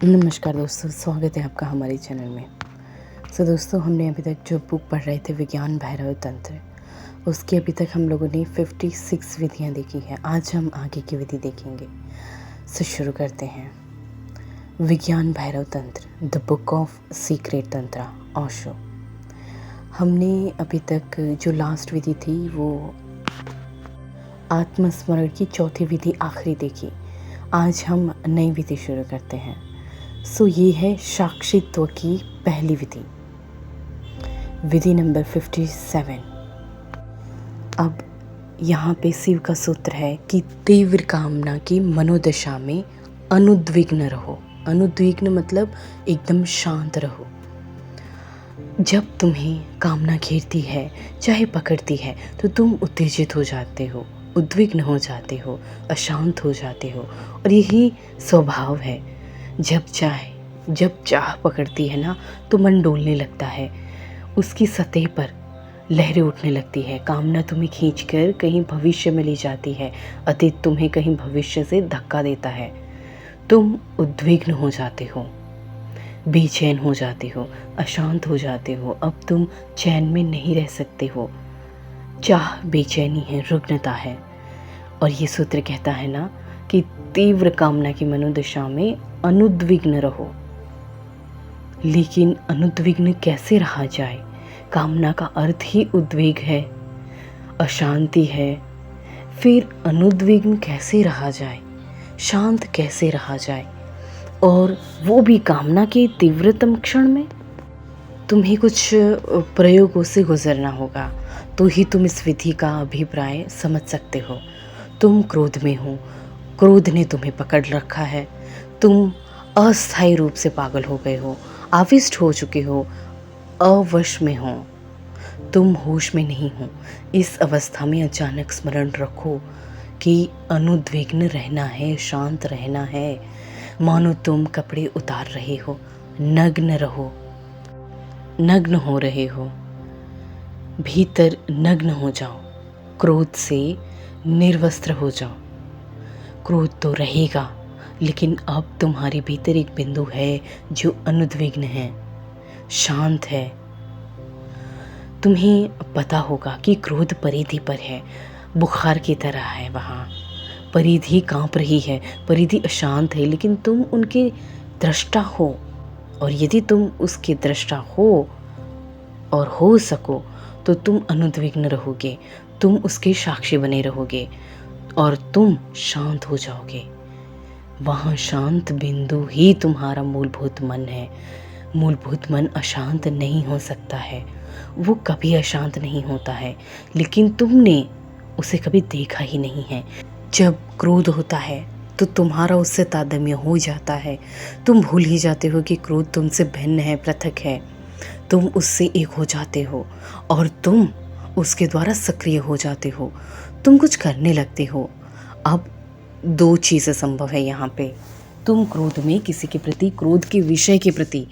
नमस्कार दोस्तों, स्वागत है आपका हमारे चैनल में। दोस्तों, हमने अभी तक जो बुक पढ़ रहे थे विज्ञान भैरव तंत्र, उसकी अभी तक हम लोगों ने 56 विधियां देखी हैं। आज हम आगे की विधि देखेंगे। शुरू करते हैं। विज्ञान भैरव तंत्र, द बुक ऑफ सीक्रेट तंत्र, ओशो। हमने अभी तक जो लास्ट विधि थी वो आत्मस्मरण की चौथी विधि आखिरी देखी। आज हम नई विधि शुरू करते हैं। ये है साक्षित्व की पहली विधि, विधि नंबर 57। अब यहाँ पे शिव का सूत्र है कि तीव्र कामना की मनोदशा में अनुद्विग्न रहो। अनुद्विग्न मतलब एकदम शांत रहो। जब तुम्हें कामना घेरती है, चाहे पकड़ती है, तो तुम उत्तेजित हो जाते हो, उद्विग्न हो जाते हो, अशांत हो जाते हो। और यही स्वभाव है। जब चाह पकड़ती है ना, तो मन डोलने लगता है, उसकी सतह पर लहरें उठने लगती है। कामना तुम्हें खींचकर कहीं भविष्य में ले जाती है, अतीत तुम्हें कहीं भविष्य से धक्का देता है। तुम उद्विग्न हो जाते हो, बेचैन हो जाते हो, अशांत हो जाते हो। अब तुम चैन में नहीं रह सकते हो। चाह बेचैनी है, रुग्णता है। और ये सूत्र कहता है ना कि तीव्र कामना की मनोदशा में अनुद्विग्न रहो। लेकिन अनुद्विग्न कैसे रहा जाए? कामना का अर्थ ही उद्वेग है, अशांति है। फिर अनुद्विग्न कैसे रहा जाए? शांत कैसे रहा जाए? और वो भी कामना के तीव्रतम क्षण में? तुम्हें कुछ प्रयोगों से गुजरना होगा, तो ही तुम इस विधि का अभिप्राय समझ सकते हो। तुम क्रोध में हो, क्रोध ने तुम्हें पकड़ रखा है। तुम अस्थायी रूप से पागल हो गए हो, आविष्ट हो चुके हो, अवश में हो, तुम होश में नहीं हो। इस अवस्था में अचानक स्मरण रखो कि अनुद्विग्न रहना है, शांत रहना है। मानो तुम कपड़े उतार रहे हो, नग्न रहो, नग्न हो रहे हो। भीतर नग्न हो जाओ, क्रोध से निर्वस्त्र हो जाओ। क्रोध तो रहेगा, लेकिन अब तुम्हारे भीतर एक बिंदु है जो अनुद्विग्न है, शांत है। तुम्हें पता होगा कि क्रोध परिधि पर है, बुखार की तरह है। वहाँ परिधि कांप रही है, परिधि अशांत है, लेकिन तुम उनके दृष्टा हो। और यदि तुम उसके दृष्टा हो और हो सको, तो तुम अनुद्विग्न रहोगे, तुम उसके साक्षी बने रहोगे और तुम शांत हो जाओगे। वहाँ शांत बिंदु ही तुम्हारा मूलभूत मन है। मूलभूत मन अशांत नहीं हो सकता है, वो कभी अशांत नहीं होता है, लेकिन तुमने उसे कभी देखा ही नहीं है। जब क्रोध होता है तो तुम्हारा उससे तादात्म्य हो जाता है। तुम भूल ही जाते हो कि क्रोध तुमसे भिन्न है, पृथक है। तुम उससे एक हो जाते हो और तुम उसके द्वारा सक्रिय हो जाते हो। तुम कुछ करने लगते हो। अब दो चीज़ें संभव है यहाँ पे। तुम क्रोध में किसी के प्रति, क्रोध के विषय के प्रति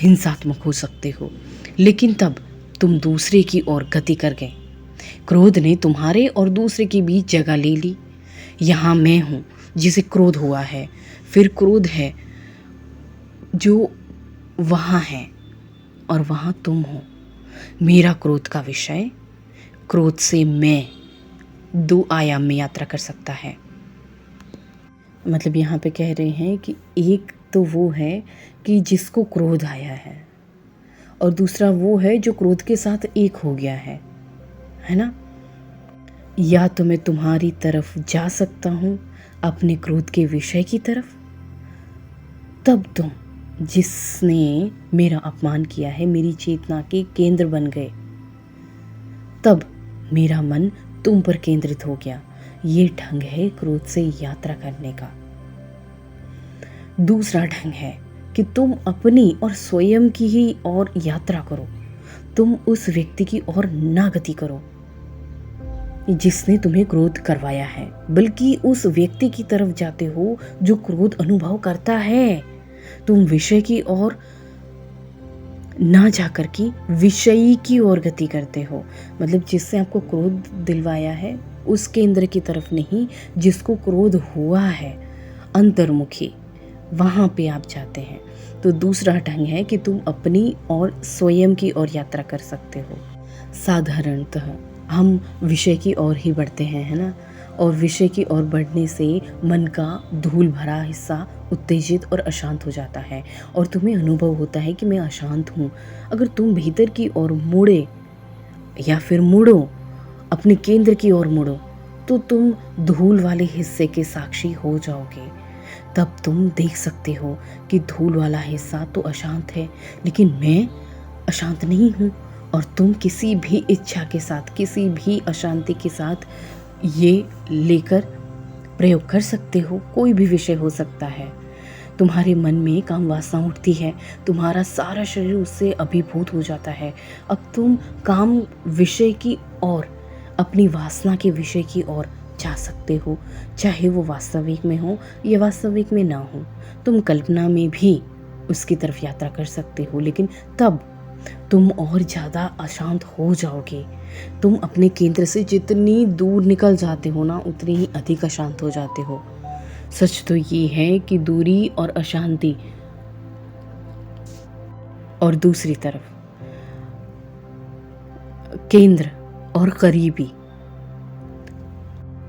हिंसात्मक हो सकते हो, लेकिन तब तुम दूसरे की ओर गति कर गए। क्रोध ने तुम्हारे और दूसरे के बीच जगह ले ली। यहाँ मैं हूँ जिसे क्रोध हुआ है, फिर क्रोध है जो वहाँ है, और वहाँ तुम हो। मेरा क्रोध का विषय, क्रोध से मैं दो आयाम में यात्रा कर सकता है। मतलब यहाँ पे कह रहे हैं कि एक तो वो है कि जिसको क्रोध आया है, और दूसरा वो है जो क्रोध के साथ एक हो गया है ना? या तो मैं तुम्हारी तरफ जा सकता हूँ, अपने क्रोध के विषय की तरफ। तब तुम, जिसने मेरा अपमान किया है, मेरी चेतना के केंद्र बन गए। तब मेरा मन तुम पर केंद्रित हो गया। ये ढंग है क्रोध से यात्रा करने का। दूसरा ढंग है कि तुम अपनी और स्वयं की ही ओर यात्रा करो। तुम उस व्यक्ति की ओर ना गति करो जिसने तुम्हें क्रोध करवाया है, बल्कि उस व्यक्ति की तरफ जाते हो जो क्रोध अनुभव करता है। तुम विषय की ओर ना जाकर के विषयी की ओर गति करते हो। मतलब जिससे आपको क्रोध दिलवाया है उस केंद्र की तरफ नहीं, जिसको क्रोध हुआ है, अंतर्मुखी वहाँ पे आप जाते हैं। तो दूसरा ढंग है कि तुम अपनी और स्वयं की ओर यात्रा कर सकते हो। साधारणतः हम विषय की ओर ही बढ़ते हैं, है ना, और विषय की ओर बढ़ने से मन का धूल भरा हिस्सा उत्तेजित और अशांत हो जाता है और तुम्हें अनुभव होता है कि मैं अशांत हूँ। अगर तुम भीतर की ओर मुड़े या फिर मुड़ो, अपने केंद्र की ओर मुड़ो, तो तुम धूल वाले हिस्से के साक्षी हो जाओगे। तब तुम देख सकते हो कि धूल वाला हिस्सा तो अशांत है, लेकिन मैं अशांत नहीं हूँ। और तुम किसी भी इच्छा के साथ, किसी भी अशांति के साथ ये लेकर प्रयोग कर सकते हो। कोई भी विषय हो सकता है। तुम्हारे मन में काम वासना उठती है, तुम्हारा सारा शरीर उससे अभिभूत हो जाता है। अब तुम काम विषय की ओर, अपनी वासना के विषय की ओर जा सकते हो, चाहे वो वास्तविक में हो या वास्तविक में ना हो। तुम कल्पना में भी उसकी तरफ यात्रा कर सकते हो, लेकिन तब तुम और ज़्यादा अशांत हो जाओगे। तुम अपने केंद्र से जितनी दूर निकल जाते हो ना, उतनी ही अधिक अशांत हो जाते हो। सच तो ये है कि दूरी और अशांति, और दूसरी तरफ केंद्र और करीबी।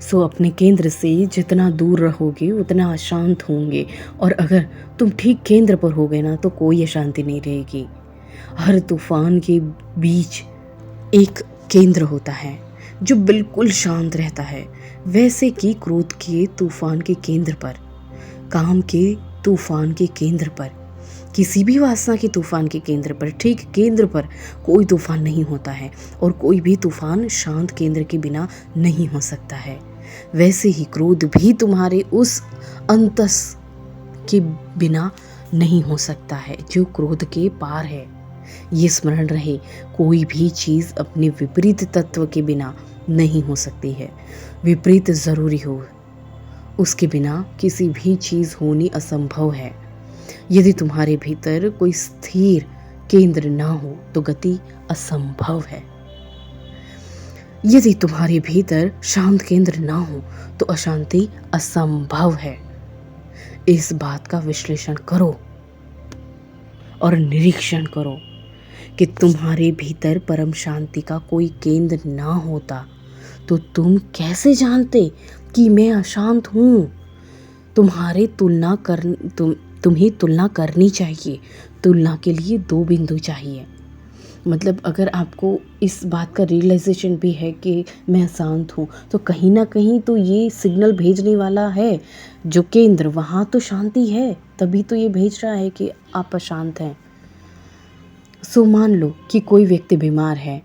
सो अपने केंद्र से जितना दूर रहोगे उतना अशांत होंगे, और अगर तुम ठीक केंद्र पर हो गए ना, तो कोई अशांति नहीं रहेगी। हर तूफान के बीच एक केंद्र होता है जो बिल्कुल शांत रहता है। वैसे कि क्रोध के तूफान के केंद्र पर, काम के तूफान के केंद्र पर, किसी भी वासना के तूफान के केंद्र पर, ठीक केंद्र पर कोई तूफान नहीं होता है, और कोई भी तूफान शांत केंद्र के बिना नहीं हो सकता है। वैसे ही क्रोध भी तुम्हारे उस अंतस के बिना नहीं हो सकता है जो क्रोध के पार है। ये स्मरण रहे, कोई भी चीज़ अपने विपरीत तत्व के बिना नहीं हो सकती है। विपरीत ज़रूरी हो, उसके बिना किसी भी चीज़ होनी असंभव है। यदि तुम्हारे भीतर कोई स्थिर केंद्र ना हो तो गति असंभव है। यदि तुम्हारे भीतर शांत केंद्र ना हो तो अशांति असंभव है। इस बात का विश्लेषण करो और निरीक्षण करो कि तुम्हारे भीतर परम शांति का कोई केंद्र ना होता तो तुम कैसे जानते कि मैं अशांत हूँ। तुम्हें तुलना करनी चाहिए। तुलना के लिए 2 बिंदु चाहिए। मतलब अगर आपको इस बात का रियलाइजेशन भी है कि मैं अशांत हूँ, तो कहीं ना कहीं तो ये सिग्नल भेजने वाला है जो केंद्र, वहाँ तो शांति है, तभी तो ये भेज रहा है कि आप अशांत हैं। सो मान लो कि कोई व्यक्ति बीमार है।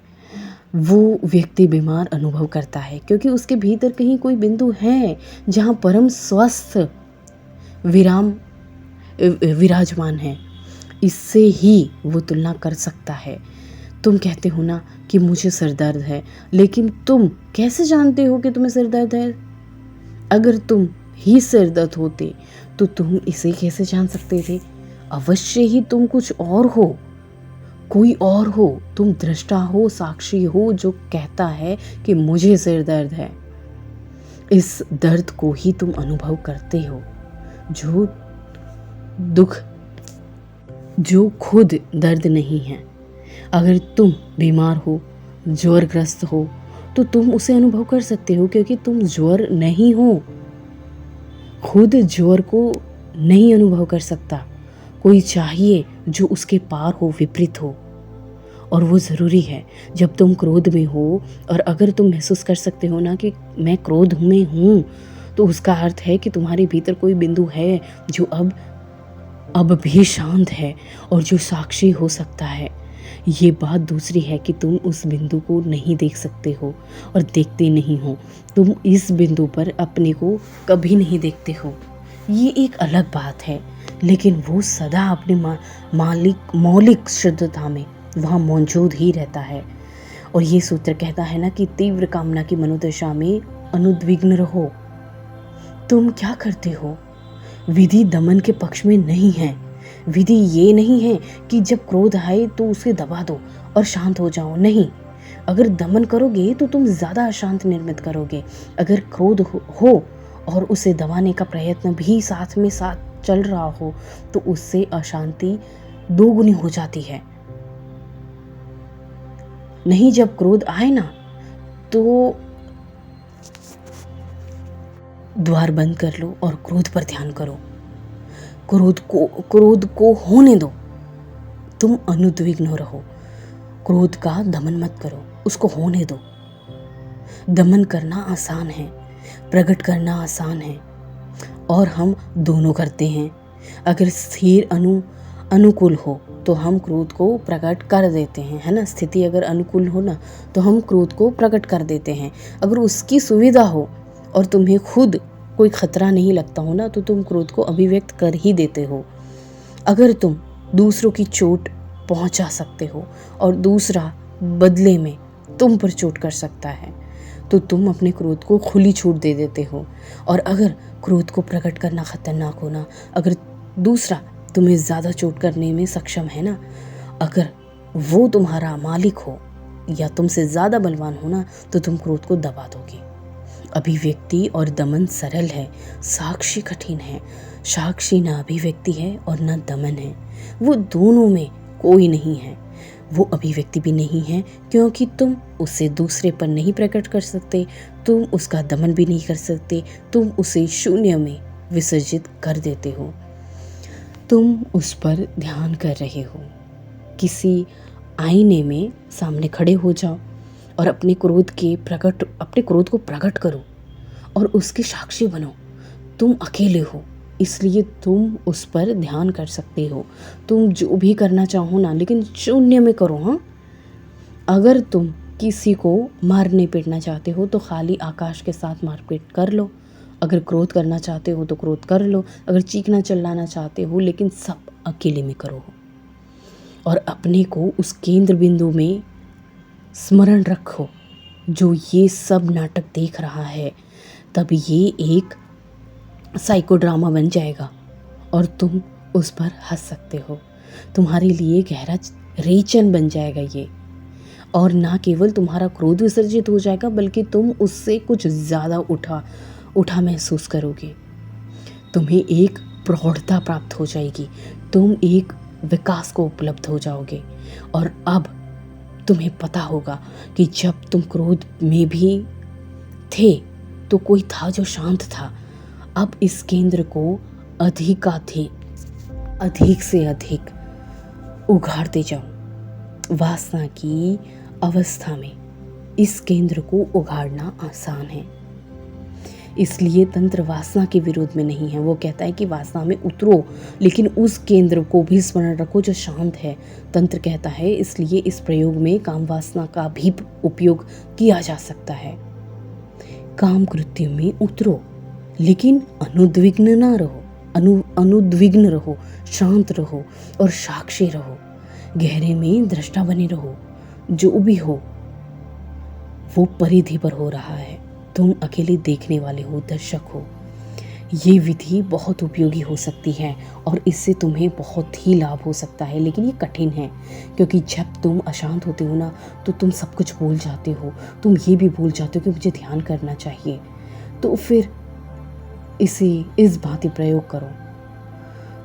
वो व्यक्ति बीमार अनुभव करता है क्योंकि उसके भीतर कहीं कोई बिंदु है जहाँ परम स्वस्थ विराजमान है। इससे ही वो तुलना कर सकता है। तुम कहते हो ना कि मुझे सिर दर्द है, लेकिन तुम कैसे जानते हो कि तुम्हें सिर दर्द है? अगर तुम ही सिर दर्द होते तो तुम इसे कैसे जान सकते थे? अवश्य ही तुम कुछ और हो, कोई और हो। तुम दृष्टा हो, साक्षी हो जो कहता है कि मुझे सिर दर्द है। इस दर्द को ही तुम अनुभव करते हो, जो दुख, जो खुद दर्द नहीं है। अगर तुम बीमार हो, ज्वरग्रस्त हो, तो तुम उसे अनुभव कर सकते हो क्योंकि तुम ज्वर नहीं हो। खुद ज्वर को नहीं अनुभव कर सकता, कोई चाहिए जो उसके पार हो, विपरीत हो। और वो ज़रूरी है जब तुम क्रोध में हो, और अगर तुम महसूस कर सकते हो ना कि मैं क्रोध में हूँ, तो उसका अर्थ है कि तुम्हारे भीतर कोई बिंदु है जो अब भी शांत है और जो साक्षी हो सकता है। ये बात दूसरी है कि तुम उस बिंदु को नहीं देख सकते हो और देखते नहीं हो। तुम इस बिंदु पर अपने को कभी नहीं देखते हो, ये एक अलग बात है, लेकिन वो सदा अपने मौलिक शुद्धता में वहाँ मौजूद ही रहता है। और ये सूत्र कहता है ना कि तीव्र कामना की मनोदशा में अनुद्विग्न रहो। तुम क्या करते हो? विधि दमन के पक्ष में नहीं है। विधि ये नहीं है कि जब क्रोध आए तो उसे दबा दो और शांत हो जाओ। नहीं, अगर दमन करोगे तो तुम ज़्यादा अशांत निर्मित करोगे। अगर क्रोध हो और उसे दबाने का प्रयत्न भी साथ में साथ चल रहा हो तो उससे अशांति दोगुनी हो जाती है। नहीं, जब क्रोध आए ना तो द्वार बंद कर लो और क्रोध पर ध्यान करो। क्रोध को होने दो, तुम अनुद्विग्न रहो। क्रोध का दमन मत करो, उसको होने दो। दमन करना आसान है, प्रकट करना आसान है, और हम दोनों करते हैं। अगर स्थिर अनुकूल हो तो हम क्रोध को प्रकट कर देते हैं, है ना। स्थिति अगर अनुकूल हो ना तो हम क्रोध को प्रकट कर देते हैं। अगर उसकी सुविधा हो और तुम्हें खुद कोई खतरा नहीं लगता हो ना तो तुम क्रोध को अभिव्यक्त कर ही देते हो। अगर तुम दूसरों की चोट पहुंचा सकते हो और दूसरा बदले में तुम पर चोट कर सकता है तो तुम अपने क्रोध को खुली छूट दे देते हो। और अगर क्रोध को प्रकट करना खतरनाक हो ना, अगर दूसरा तुम्हें ज़्यादा चोट करने में सक्षम है ना, अगर वो तुम्हारा मालिक हो या तुमसे ज़्यादा बलवान हो ना तो तुम क्रोध को दबा दोगे। अभिव्यक्ति और दमन सरल है, साक्षी कठिन है। साक्षी ना अभिव्यक्ति है और ना दमन है, वो दोनों में कोई नहीं है। वो अभिव्यक्ति भी नहीं है क्योंकि तुम उसे दूसरे पर नहीं प्रकट कर सकते, तुम उसका दमन भी नहीं कर सकते, तुम उसे शून्य में विसर्जित कर देते हो। तुम उस पर ध्यान कर रहे हो। किसी आईने में सामने खड़े हो जाओ और अपने क्रोध को प्रकट करो और उसके साक्षी बनो। तुम अकेले हो इसलिए तुम उस पर ध्यान कर सकते हो। तुम जो भी करना चाहो ना, लेकिन शून्य में करो। हाँ, अगर तुम किसी को मारने पीटना चाहते हो तो खाली आकाश के साथ मारपीट कर लो। अगर क्रोध करना चाहते हो तो क्रोध कर लो। अगर चीखना चिल्लाना चाहते हो, लेकिन सब अकेले में करो और अपने को उस केंद्र बिंदु में स्मरण रखो जो ये सब नाटक देख रहा है। तब ये एक साइको ड्रामा बन जाएगा और तुम उस पर हंस सकते हो। तुम्हारे लिए गहरा रेचन बन जाएगा ये, और ना केवल तुम्हारा क्रोध विसर्जित हो जाएगा बल्कि तुम उससे कुछ ज़्यादा उठा महसूस करोगे। तुम्हें एक प्रौढ़ता प्राप्त हो जाएगी, तुम एक विकास को उपलब्ध हो जाओगे। और अब तुम्हें पता होगा कि जब तुम क्रोध में भी थे तो कोई था जो शांत था। अब इस केंद्र को अधिक से अधिक उघाड़ते जाओ। वासना की अवस्था में इस केंद्र को उघाड़ना आसान है, इसलिए तंत्र वासना के विरोध में नहीं है। वो कहता है कि वासना में उतरो, लेकिन उस केंद्र को भी स्मरण रखो जो शांत है। तंत्र कहता है इसलिए इस प्रयोग में काम वासना का भी उपयोग किया जा सकता है। काम कृत्य में उतरो, लेकिन अनुद्विग्न रहो, शांत रहो और साक्षी रहो। गहरे में दृष्टा बने रहो। जो भी हो वो परिधि पर हो रहा है, तुम अकेले देखने वाले हो, दर्शक हो। ये विधि बहुत उपयोगी हो सकती है और इससे तुम्हें बहुत ही लाभ हो सकता है, लेकिन ये कठिन है क्योंकि जब तुम अशांत होते हो ना तो तुम सब कुछ भूल जाते हो। तुम ये भी भूल जाते हो कि मुझे ध्यान करना चाहिए। तो फिर इस भांति प्रयोग करो।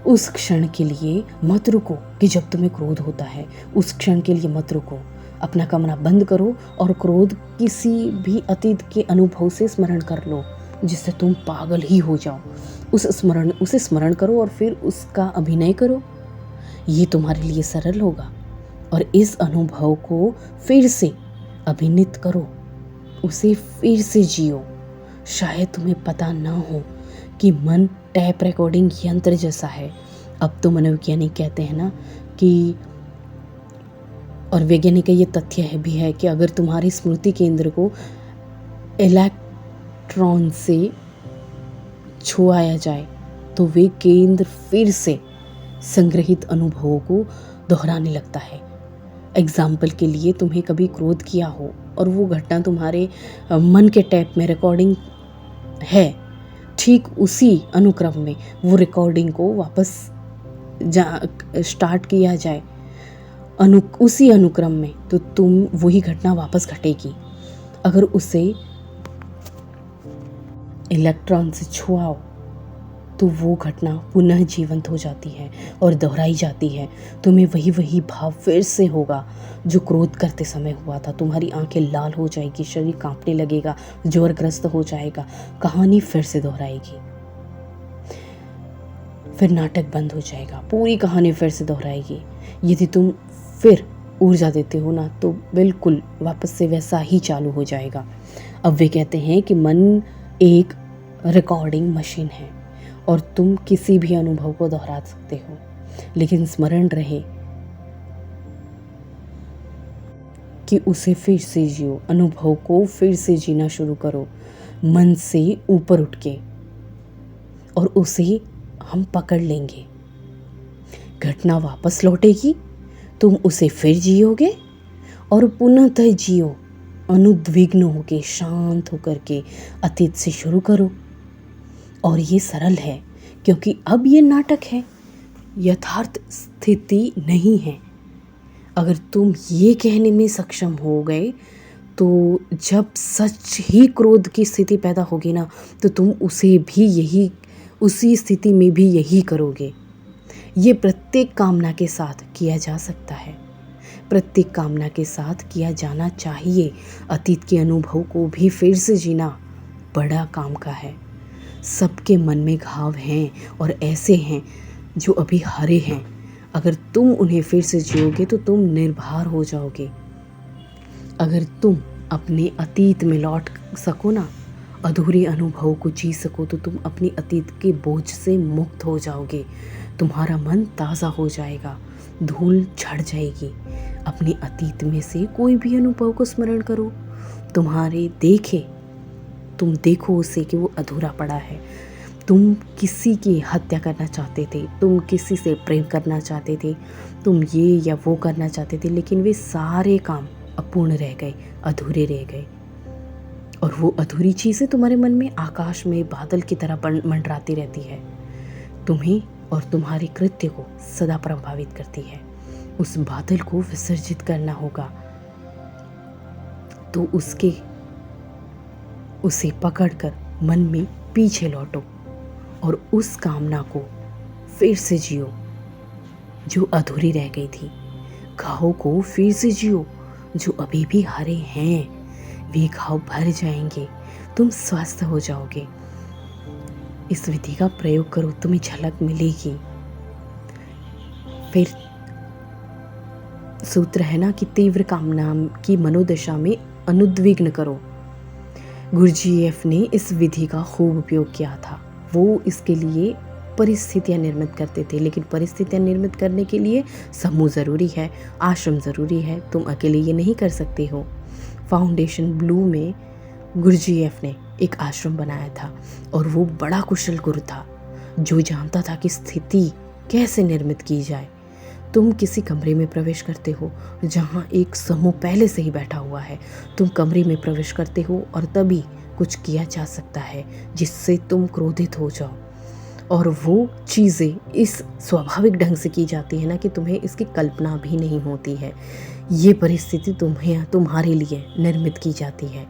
उस क्षण के लिए मत रुको कि जब तुम्हें क्रोध होता है, उस क्षण के लिए मत रुको। अपना कमरा बंद करो और क्रोध किसी भी अतीत के अनुभव से स्मरण कर लो जिससे तुम पागल ही हो जाओ। उसे स्मरण करो और फिर उसका अभिनय करो। ये तुम्हारे लिए सरल होगा। और इस अनुभव को फिर से अभिनीत करो, उसे फिर से जियो। शायद तुम्हें पता ना हो कि मन टैप रिकॉर्डिंग यंत्र जैसा है। अब तो मनोवैज्ञानिक कहते हैं ना कि, और वैज्ञानिक का ये तथ्य भी है कि अगर तुम्हारी स्मृति केंद्र को इलेक्ट्रॉन से छुआया जाए तो वे केंद्र फिर से संग्रहित अनुभवों को दोहराने लगता है। एग्जाम्पल के लिए, तुम्हें कभी क्रोध किया हो और वो घटना तुम्हारे मन के टैप में रिकॉर्डिंग है, ठीक उसी अनुक्रम में वो रिकॉर्डिंग को वापस स्टार्ट किया जाए उसी अनुक्रम में, तो तुम वही घटना वापस घटेगी। अगर उसे इलेक्ट्रॉन से छुआओ तो वो घटना पुनः जीवंत हो जाती है और दोहराई जाती है। तुम्हें वही वही भाव फिर से होगा जो क्रोध करते समय हुआ था। तुम्हारी आंखें लाल हो जाएगी, शरीर कांपने लगेगा, ज्वरग्रस्त हो जाएगा, कहानी फिर से दोहराएगी। फिर नाटक बंद हो जाएगा, पूरी कहानी फिर से दोहराएगी। यदि तुम फिर ऊर्जा देते हो ना, तो बिल्कुल वापस से वैसा ही चालू हो जाएगा। अब वे कहते हैं कि मन एक रिकॉर्डिंग मशीन है और तुम किसी भी अनुभव को दोहरा सकते हो, लेकिन स्मरण रहे कि उसे फिर से जियो। अनुभव को फिर से जीना शुरू करो, मन से ऊपर उठ के, और उसे हम पकड़ लेंगे। घटना वापस लौटेगी, तुम उसे फिर जियोगे और पुनः जियो। अनुद्विग्न होके, शांत होकर के अतीत से शुरू करो। और ये सरल है, क्योंकि अब ये नाटक है, यथार्थ स्थिति नहीं है। अगर तुम ये कहने में सक्षम हो गए, तो जब सच ही क्रोध की स्थिति पैदा होगी ना, तो तुम उसी स्थिति में भी यही करोगे। ये प्रत्येक कामना के साथ किया जा सकता है, प्रत्येक कामना के साथ किया जाना चाहिए। अतीत के अनुभव को भी फिर से जीना बड़ा काम का है। सबके मन में घाव हैं और ऐसे हैं जो अभी हरे हैं। अगर तुम उन्हें फिर से जियोगे तो तुम निर्भर हो जाओगे। अगर तुम अपने अतीत में लौट सको ना, अधूरे अनुभव को जी सको, तो तुम अपनी अतीत के बोझ से मुक्त हो जाओगे। तुम्हारा मन ताज़ा हो जाएगा, धूल झड़ जाएगी। अपने अतीत में से कोई भी अनुभव को स्मरण करो, तुम देखो उसे कि वो अधूरा पड़ा है। तुम किसी की हत्या करना चाहते थे, तुम किसी से प्रेम करना चाहते थे, तुम ये या वो करना चाहते थे, लेकिन वे सारे काम अपूर्ण रह गए, अधूरे रह गए। और वो अधूरी चीज़ें तुम्हारे मन में आकाश में बादल की तरह मंडराती रहती है, तुम्हें और तुम्हारे कृत्य को सदा प्रभावित करती है। उस बादल को विसर्जित करना होगा, तो उसे पकड़कर मन में पीछे लौटो और उस कामना को फिर से जियो जो अधूरी रह गई थी। घाव को फिर से जियो जो अभी भी हरे हैं। वे घाव भर जाएंगे, तुम स्वस्थ हो जाओगे। इस विधि का प्रयोग करो, तुम्हें झलक मिलेगी। फिर सूत्र है ना कि तीव्र कामना की मनोदशा में अनुद्विग्न करो। गुरजीएफ ने इस विधि का खूब उपयोग किया था। वो इसके लिए परिस्थितियाँ निर्मित करते थे, लेकिन परिस्थितियाँ निर्मित करने के लिए समूह ज़रूरी है, आश्रम ज़रूरी है। तुम अकेले ये नहीं कर सकते हो। फाउंडेशन ब्लू में गुरजीएफ ने एक आश्रम बनाया था और वो बड़ा कुशल गुरु था जो जानता था कि स्थिति कैसे निर्मित की जाए। तुम किसी कमरे में प्रवेश करते हो जहाँ एक समूह पहले से ही बैठा हुआ है। तुम कमरे में प्रवेश करते हो और तभी कुछ किया जा सकता है जिससे तुम क्रोधित हो जाओ, और वो चीज़ें इस स्वाभाविक ढंग से की जाती है ना कि तुम्हें इसकी कल्पना भी नहीं होती है। ये परिस्थिति तुम्हारे लिए निर्मित की जाती है।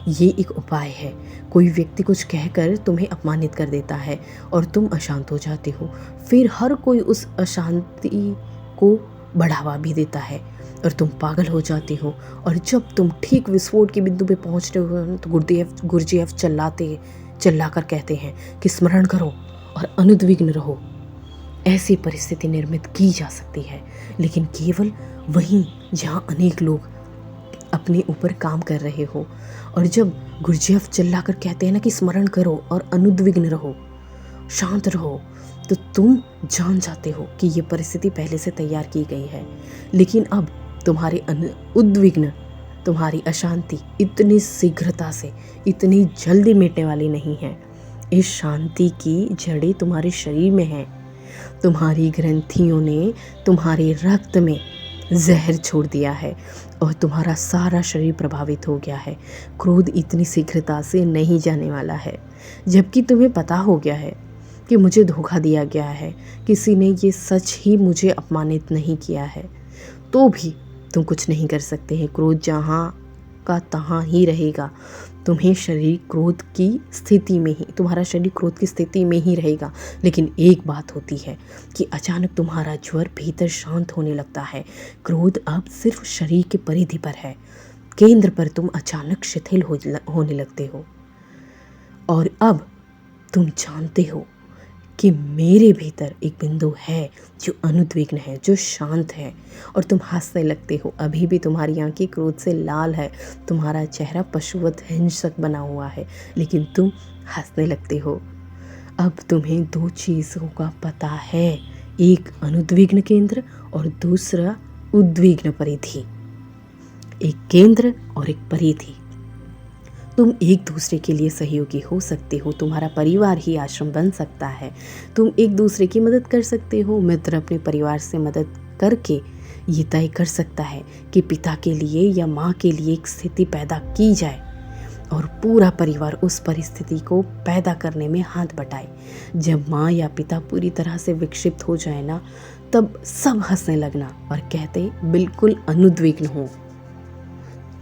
ये एक उपाय है। कोई व्यक्ति कुछ कहकर तुम्हें अपमानित कर देता है और तुम अशांत हो जाते हो। फिर हर कोई उस अशांति को बढ़ावा भी देता है और तुम पागल हो जाते हो। और जब तुम ठीक विस्फोट के बिंदु पे पहुंचते हो तो गुरजीएफ चिल्लाकर कहते हैं कि स्मरण करो और अनुद्विग्न रहो। ऐसी परिस्थिति निर्मित की जा सकती है, लेकिन केवल वहीं जहां अनेक लोग अपने ऊपर काम कर रहे हो। और जब गुरजीएफ चिल्लाकर कहते हैं ना कि स्मरण करो और अनुद्विग्न रहो, शांत रहो, तो तुम जान जाते हो कि ये परिस्थिति पहले से तैयार की गई है। लेकिन अब तुम्हारे उद्विग्न, तुम्हारी अशांति इतनी शीघ्रता से, इतनी जल्दी मिटने वाली नहीं है। इस शांति की जड़ें तुम्हारे शरीर में हैं। तुम्हारी ग्रंथियों ने तुम्हारे रक्त में जहर छोड़ दिया है और तुम्हारा सारा शरीर प्रभावित हो गया है। क्रोध इतनी शीघ्रता से नहीं जाने वाला है, जबकि तुम्हें पता हो गया है कि मुझे धोखा दिया गया है, किसी ने ये सच ही मुझे अपमानित नहीं किया है, तो भी तुम कुछ नहीं कर सकते हैं। क्रोध जहाँ का तहाँ ही रहेगा। तुम्हें शरीर क्रोध की स्थिति में ही, तुम्हारा शरीर क्रोध की स्थिति में ही रहेगा। लेकिन एक बात होती है कि अचानक तुम्हारा ज्वर भीतर शांत होने लगता है। क्रोध अब सिर्फ शरीर के परिधि पर है, केंद्र पर तुम अचानक शिथिल होने लगते हो। और अब तुम जानते हो कि मेरे भीतर एक बिंदु है जो अनुद्विग्न है, जो शांत है। और तुम हंसने लगते हो। अभी भी तुम्हारी आंखें क्रोध से लाल है, तुम्हारा चेहरा पशुवत हिंसक बना हुआ है, लेकिन तुम हंसने लगते हो। अब तुम्हें दो चीज़ों का पता है, एक अनुद्विग्न केंद्र और दूसरा उद्विग्न परिधि। एक केंद्र और एक परिधि। तुम एक दूसरे के लिए सहयोगी हो सकते हो, तुम्हारा परिवार ही आश्रम बन सकता है। तुम एक दूसरे की मदद कर सकते हो। मित्र अपने परिवार से मदद करके ये तय कर सकता है कि पिता के लिए या माँ के लिए एक स्थिति पैदा की जाए और पूरा परिवार उस परिस्थिति को पैदा करने में हाथ बटाए। जब माँ या पिता पूरी तरह से विक्षिप्त हो जाए ना, तब सब हंसने लगना और कहते बिल्कुल अनुद्विग्न हो।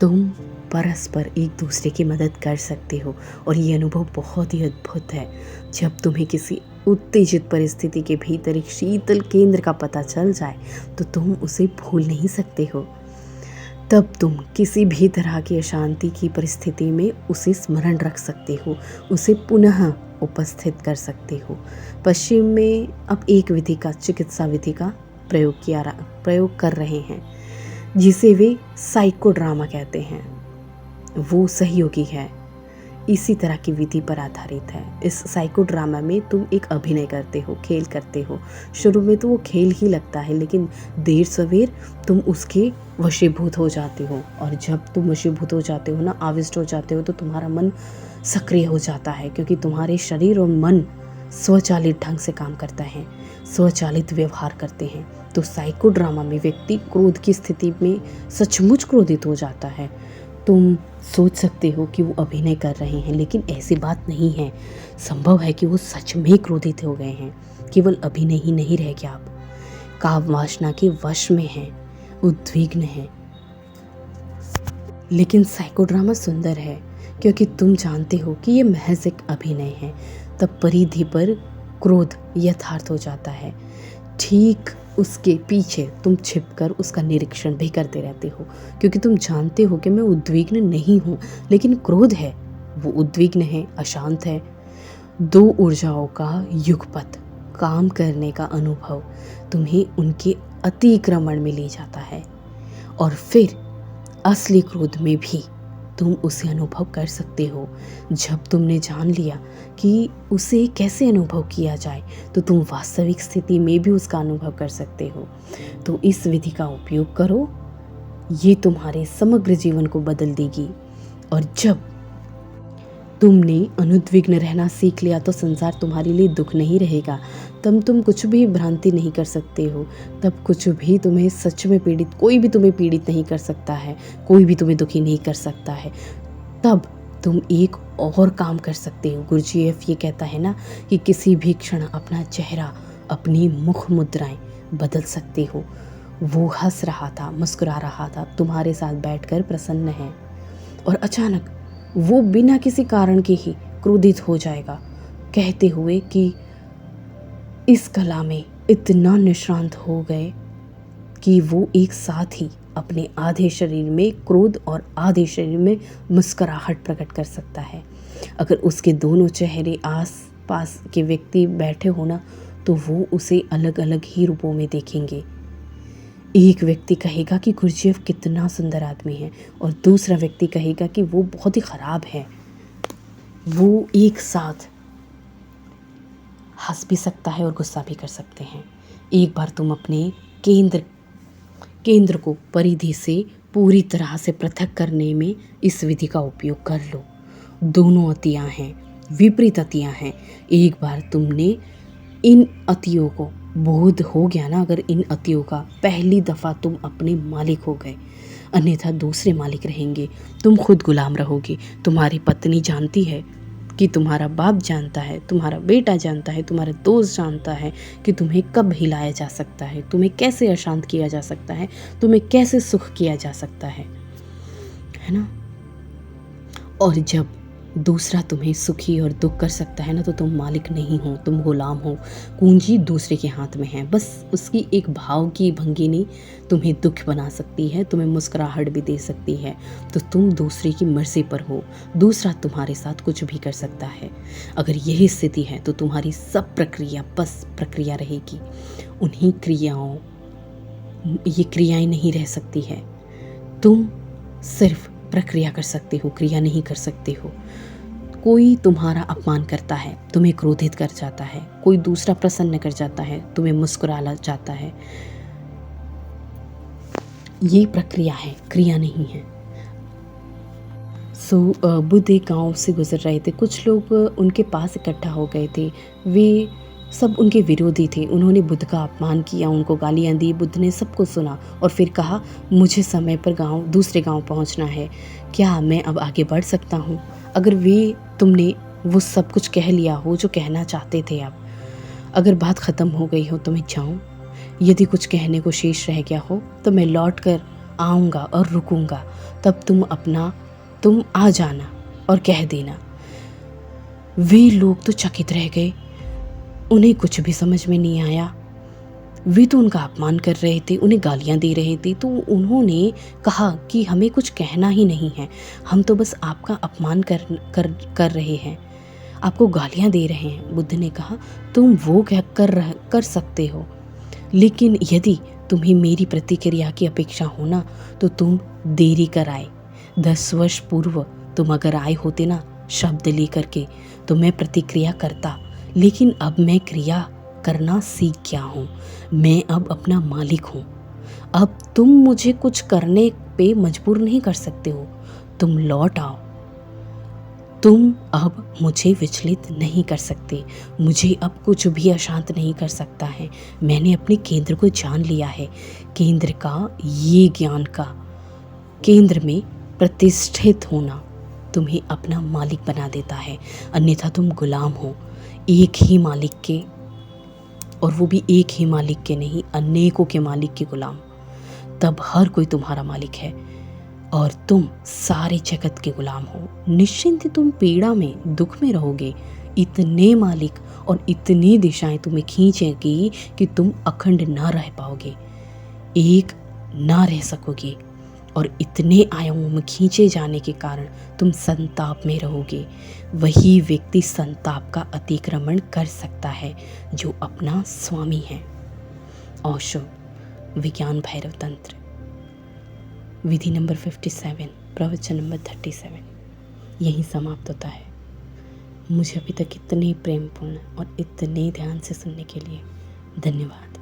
तुम परस्पर एक दूसरे की मदद कर सकते हो और ये अनुभव बहुत ही अद्भुत है। जब तुम्हें किसी उत्तेजित परिस्थिति के भीतर एक शीतल केंद्र का पता चल जाए तो तुम उसे भूल नहीं सकते हो। तब तुम किसी भी तरह की अशांति की परिस्थिति में उसे स्मरण रख सकते हो, उसे पुनः उपस्थित कर सकते हो। पश्चिम में अब एक विधि का, चिकित्सा विधि का प्रयोग कर रहे हैं जिसे वे साइकोड्रामा कहते हैं। वो सहयोगी है, इसी तरह की विधि पर आधारित है। इस साइकोड्रामा में तुम एक अभिनय करते हो, खेल करते हो। शुरू में तो वो खेल ही लगता है, लेकिन देर सवेर तुम उसके वशीभूत हो जाते हो। और जब तुम वशीभूत हो जाते हो ना, आविष्ट हो जाते हो, तो तुम्हारा मन सक्रिय हो जाता है, क्योंकि तुम्हारे शरीर और मन स्वचालित ढंग से काम करता है, स्वचालित व्यवहार करते हैं। तो साइकोड्रामा में व्यक्ति क्रोध की स्थिति में सचमुच क्रोधित हो जाता है। तुम सोच सकते हो कि वो अभिनय कर रहे हैं, लेकिन ऐसी बात नहीं है। संभव है कि वो सच में क्रोधित हो गए हैं, केवल अभिनय ही नहीं रह गया, आप काम वासना के वश में हैं, उद्विग्न हैं। लेकिन साइकोड्रामा सुंदर है क्योंकि तुम जानते हो कि ये महज एक अभिनय है। तब परिधि पर क्रोध यथार्थ हो जाता है। ठीक उसके पीछे तुम छिपकर उसका निरीक्षण भी करते रहते हो, क्योंकि तुम जानते हो कि मैं उद्विग्न नहीं हूँ, लेकिन क्रोध है, वो उद्विग्न है, अशांत है। दो ऊर्जाओं का युगपत काम करने का अनुभव तुम्हें उनके अतिक्रमण में ले जाता है और फिर असली क्रोध में भी तुम उसे अनुभव कर सकते हो। जब तुमने जान लिया कि उसे कैसे अनुभव किया जाए, तो तुम वास्तविक स्थिति में भी उसका अनुभव कर सकते हो। तो इस विधि का उपयोग करो, ये तुम्हारे समग्र जीवन को बदल देगी। और जब तुमने अनुद्विग्न रहना सीख लिया तो संसार तुम्हारे लिए दुख नहीं रहेगा। तब तुम कुछ भी भ्रांति नहीं कर सकते हो, तब कुछ भी तुम्हें सच में पीड़ित, कोई भी तुम्हें पीड़ित नहीं कर सकता है, कोई भी तुम्हें दुखी नहीं कर सकता है। तब तुम एक और काम कर सकते हो। गुरुजीएफ ये कहता है ना कि किसी भी क्षण अपना चेहरा, अपनी मुख मुद्राएं बदल सकते हो। वो हंस रहा था, मुस्कुरा रहा था, तुम्हारे साथ बैठकर प्रसन्न है, और अचानक वो बिना किसी कारण के ही क्रोधित हो जाएगा, कहते हुए कि इस कला में इतना निष्णात हो गए कि वो एक साथ ही अपने आधे शरीर में क्रोध और आधे शरीर में मुस्कुराहट प्रकट कर सकता है। अगर उसके दोनों चेहरे आस पास के व्यक्ति बैठे हो ना, तो वो उसे अलग अलग ही रूपों में देखेंगे। एक व्यक्ति कहेगा कि गुरुजीएफ कितना सुंदर आदमी है, और दूसरा व्यक्ति कहेगा कि वो बहुत ही ख़राब है। वो एक साथ हंस भी सकता है और गुस्सा भी कर सकते हैं। एक बार तुम अपने केंद्र को परिधि से पूरी तरह से पृथक करने में इस विधि का उपयोग कर लो। दोनों अतियाँ हैं, विपरीत अतियाँ हैं। एक बार तुमने इन अतियों को बोध हो गया ना, अगर इन अतियों का, पहली दफ़ा तुम अपने मालिक हो गए, अन्यथा दूसरे मालिक रहेंगे। तुम खुद गुलाम रहोगे। तुम्हारी पत्नी जानती है कि तुम्हारा बाप जानता है, तुम्हारा बेटा जानता है, तुम्हारा दोस्त जानता है कि तुम्हें कब हिलाया जा सकता है, तुम्हें कैसे अशांत किया जा सकता है, तुम्हें कैसे सुख किया जा सकता है ना। और जब दूसरा तुम्हें सुखी और दुख कर सकता है ना, तो तुम मालिक नहीं हो, तुम गुलाम हो। कुंजी दूसरे के हाथ में है। बस उसकी एक भाव की भंगिनी तुम्हें दुख बना सकती है, तुम्हें मुस्कुराहट भी दे सकती है। तो तुम दूसरे की मर्जी पर हो, दूसरा तुम्हारे साथ कुछ भी कर सकता है। अगर यही स्थिति है तो तुम्हारी सब प्रक्रिया बस प्रक्रिया रहेगी। उन्हीं क्रियाओं, ये क्रियाएं नहीं रह सकती है। तुम सिर्फ प्रक्रिया कर सकते हो, क्रिया नहीं कर सकते हो। कोई तुम्हारा अपमान करता है, तुम्हें क्रोधित कर जाता है। कोई दूसरा प्रसन्न कर जाता है, तुम्हें मुस्कुराना जाता है। ये प्रक्रिया है, क्रिया नहीं है। बुद्ध एक गाँव से गुजर रहे थे। कुछ लोग उनके पास इकट्ठा हो गए थे। वे सब उनके विरोधी थे। उन्होंने बुद्ध का अपमान किया, उनको गालियाँ दी। बुद्ध ने सबको सुना और फिर कहा, मुझे समय पर दूसरे गांव पहुंचना है, क्या मैं अब आगे बढ़ सकता हूं? अगर तुमने वो सब कुछ कह लिया हो जो कहना चाहते थे, अब अगर बात ख़त्म हो गई हो तो मैं जाऊँ? यदि कुछ कहने को शेष रह गया हो तो मैं लौट कर आऊँगा और रुकूँगा। तब तुम आ जाना और कह देना। वे लोग तो चकित रह गए, उन्हें कुछ भी समझ में नहीं आया। वे तो उनका अपमान कर रहे थे, उन्हें गालियां दे रहे थे। तो उन्होंने कहा कि हमें कुछ कहना ही नहीं है, हम तो बस आपका अपमान कर रहे हैं, आपको गालियां दे रहे हैं। बुद्ध ने कहा, तुम वो कर सकते हो, लेकिन यदि तुम्हें मेरी प्रतिक्रिया की अपेक्षा हो ना, तो तुम देरी कर आए। 10 वर्ष पूर्व तुम अगर आए होते ना शब्द लेकर के, तो मैं प्रतिक्रिया करता। लेकिन अब मैं क्रिया करना सीख गया हूँ। मैं अब अपना मालिक हूँ। अब तुम मुझे कुछ करने पे मजबूर नहीं कर सकते हो। तुम लौट आओ। तुम अब मुझे विचलित नहीं कर सकते। मुझे अब कुछ भी अशांत नहीं कर सकता है। मैंने अपने केंद्र को जान लिया है। केंद्र का, ये ज्ञान का केंद्र में प्रतिष्ठित होना तुम्हें अपना मालिक बना देता है। अन्यथा तुम गुलाम हो, एक ही मालिक के, और वो भी एक ही मालिक के नहीं, अनेकों के मालिक के गुलाम। तब हर कोई तुम्हारा मालिक है और तुम सारे जगत के गुलाम हो। निश्चिंत तुम पीड़ा में, दुख में रहोगे। इतने मालिक और इतनी दिशाएं तुम्हें खींचेंगी कि तुम अखंड ना रह पाओगे, एक ना रह सकोगे। और इतने आयामों में खींचे जाने के कारण तुम संताप में रहोगे। वही व्यक्ति संताप का अतिक्रमण कर सकता है जो अपना स्वामी है। ओशो, विज्ञान भैरव तंत्र, विधि नंबर 57, प्रवचन नंबर 37 यहीं समाप्त होता है। मुझे अभी तक इतने प्रेमपूर्ण और इतने ध्यान से सुनने के लिए धन्यवाद।